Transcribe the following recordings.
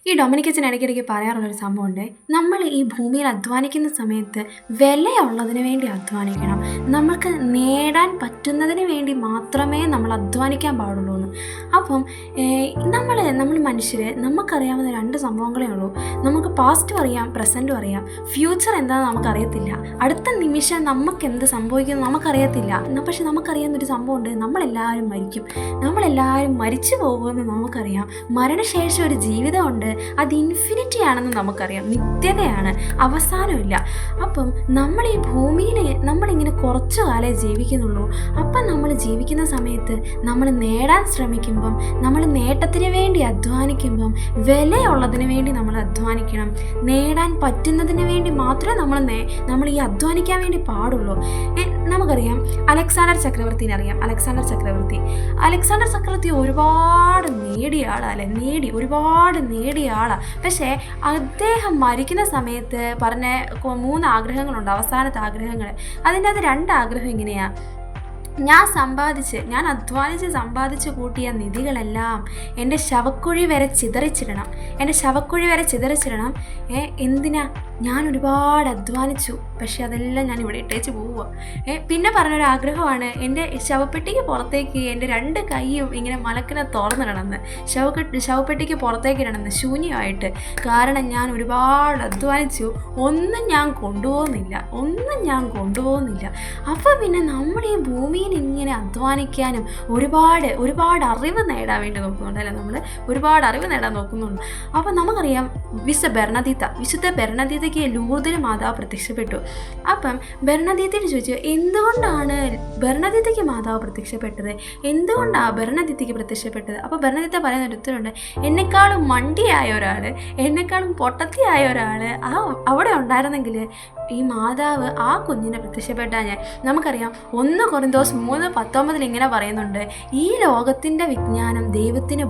ഈ ഡൊമിനിക്കച്ചൻ ഇടയ്ക്കിടയ്ക്ക് പറയാറുള്ളൊരു സംഭവമുണ്ട്. നമ്മൾ ഈ ഭൂമിയിൽ അധ്വാനിക്കുന്ന സമയത്ത് വിലയുള്ളതിന് വേണ്ടി അധ്വാനിക്കണം. നമുക്ക് നേടാൻ പറ്റുന്നതിന് വേണ്ടി മാത്രമേ നമ്മൾ അധ്വാനിക്കാൻ പാടുള്ളൂ എന്ന്. അപ്പം നമ്മൾ മനുഷ്യർ നമുക്കറിയാവുന്ന രണ്ട് സംഭവങ്ങളേ ഉള്ളൂ. നമുക്ക് പാസ്റ്റും അറിയാം, പ്രസൻറ്റും അറിയാം. ഫ്യൂച്ചർ എന്താണെന്ന് നമുക്കറിയത്തില്ല. അടുത്ത നിമിഷം നമുക്ക് എന്ത് സംഭവിക്കുന്നു നമുക്കറിയത്തില്ല. പക്ഷെ നമുക്കറിയാവുന്നൊരു സംഭവമുണ്ട്, നമ്മളെല്ലാവരും മരിക്കും, നമ്മളെല്ലാവരും മരിച്ചു പോകുമെന്ന് നമുക്കറിയാം. മരണശേഷം ഒരു ജീവിതമുണ്ട്, അത് ഇൻഫിനിറ്റി ആണെന്ന് നമുക്കറിയാം, നിത്യതയാണ്, അവസാനമില്ല. അപ്പം നമ്മൾ ഈ ഭൂമിയിൽ നമ്മളിങ്ങനെ കുറച്ചു കാലേ ജീവിക്കുന്നുള്ളൂ. അപ്പം നമ്മൾ ജീവിക്കുന്ന സമയത്ത് നമ്മൾ നേടാൻ ശ്രമിക്കുമ്പം, നമ്മൾ നേട്ടത്തിന് വേണ്ടി അധ്വാനിക്കുമ്പം വിലയുള്ളതിന് വേണ്ടി നമ്മൾ അധ്വാനിക്കണം. നേടാൻ പറ്റുന്നതിന് വേണ്ടി മാത്രമേ നമ്മൾ ഈ അധ്വാനിക്കാൻ വേണ്ടി പാടുള്ളൂ. നമുക്കറിയാം അലക്സാണ്ടർ ചക്രവർത്തിനെ അറിയാം. അലക്സാണ്ടർ ചക്രവർത്തി ഒരുപാട് നേടിയ ആളല്ലേ, ഒരുപാട് നേടിയ ആളാണ്. പക്ഷേ അദ്ദേഹം മരിക്കുന്ന സമയത്ത് പറഞ്ഞ 3 ആഗ്രഹങ്ങളുണ്ട്, അവസാനത്തെ ആഗ്രഹങ്ങൾ. അതിൻ്റെ അത് 2 ആഗ്രഹം ഇങ്ങനെയാണ്: ഞാൻ അധ്വാനിച്ച് സമ്പാദിച്ച് കൂട്ടിയ നിധികളെല്ലാം എൻ്റെ ശവക്കുഴി വരെ ചിതറിച്ചിടണം. എന്തിനാ? ഞാൻ ഒരുപാട് അധ്വാനിച്ചു, പക്ഷെ അതെല്ലാം ഞാൻ ഇവിടെ ഇട്ടേച്ച് പോവുക. പിന്നെ പറഞ്ഞൊരാഗ്രഹമാണ് എൻ്റെ ശവപ്പെട്ടിക്ക് പുറത്തേക്ക് എൻ്റെ 2 കൈയും ഇങ്ങനെ മലക്കിനെ തുറന്നിടണമെന്ന്, ശവപ്പെട്ടിക്ക് പുറത്തേക്ക് ഇടണമെന്ന്, ശൂന്യമായിട്ട്. കാരണം ഞാൻ ഒരുപാട് അധ്വാനിച്ചു, ഒന്നും ഞാൻ കൊണ്ടുപോകുന്നില്ല. അപ്പോൾ പിന്നെ നമ്മൾ ഈ ഭൂമിയിൽ ഇങ്ങനെ അധ്വാനിക്കാനും ഒരുപാട് അറിവ് നേടാൻ വേണ്ടി നോക്കുന്നുണ്ടല്ലേ, നമ്മൾ ഒരുപാട് അറിവ് നേടാൻ നോക്കുന്നുണ്ട്. അപ്പോൾ നമുക്കറിയാം വിശുദ്ധ ബെർണദീത്തയ്ക്ക് ലൂർദിൽ മാതാവ് പ്രത്യക്ഷപ്പെട്ടു. അപ്പം ബെർണദീത്തയോട് ചോദിച്ചു, എന്തുകൊണ്ടാണ് ബെർണദീത്തയ്ക്ക് മാതാവ് പ്രത്യക്ഷപ്പെട്ടത്, എന്തുകൊണ്ടാണ് ബെർണദീത്തയ്ക്ക് പ്രത്യക്ഷപ്പെട്ടത്? അപ്പോൾ ബെർണദീത്ത പറയുന്ന ഒരു ഉത്തരമുണ്ട്: എന്നെക്കാളും മണ്ടിയായ ഒരാൾ, എന്നെക്കാളും പൊട്ടത്തിയായ ഒരാൾ അവിടെ ഉണ്ടായിരുന്നെങ്കിൽ ഈ മാതാവ് ആ കുഞ്ഞിനെ പ്രത്യക്ഷപ്പെട്ടാൽ നമുക്കറിയാം 1 കൊരിന്തോസ് 3:19 ഇങ്ങനെ പറയുന്നുണ്ട്: ഈ ലോകത്തിൻ്റെ വിജ്ഞാനം ദൈവത്തിന്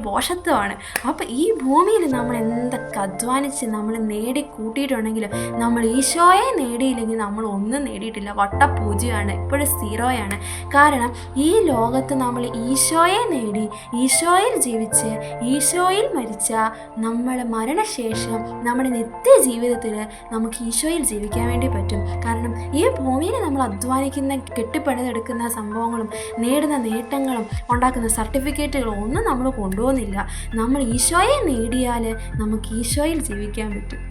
ഭോഷത്വമാണ്. അപ്പോൾ ഈ ഭൂമിയിൽ നമ്മൾ എന്തൊക്കെ അധ്വാനിച്ച് നമ്മൾ നേടിക്കൂട്ടിയിട്ടുണ്ടെങ്കിലും നമ്മൾ ഈശോയെ നേടിയില്ലെങ്കിൽ നമ്മൾ ഒന്നും നേടിയിട്ടില്ല, വട്ടപൂജ്യമാണ്, എപ്പോഴും 0യാണ്. കാരണം ഈ ലോകത്ത് നമ്മൾ ഈശോയെ നേടി, ഈശോയിൽ ജീവിച്ച്, ഈശോയിൽ മരിച്ച നമ്മൾ മരണശേഷം നമ്മുടെ നിത്യജീവിതത്തിൽ നമുക്ക് ഈശോയിൽ ജീവിക്കാൻ വേണ്ടി പറ്റും. കാരണം ഈ ഭൂമിയിൽ നമ്മൾ അധ്വാനിക്കുന്ന, കെട്ടിപ്പണിതെടുക്കുന്ന സംഭവങ്ങളും നേടുന്ന നേട്ടങ്ങളും ഉണ്ടാക്കുന്ന സർട്ടിഫിക്കറ്റുകളും ഒന്നും നമ്മൾ കൊണ്ടുപോകുന്നില്ല. നമ്മൾ ഈശോയെ നേടിയാൽ നമുക്ക് ഈശോയിൽ ജീവിക്കാൻ പറ്റും.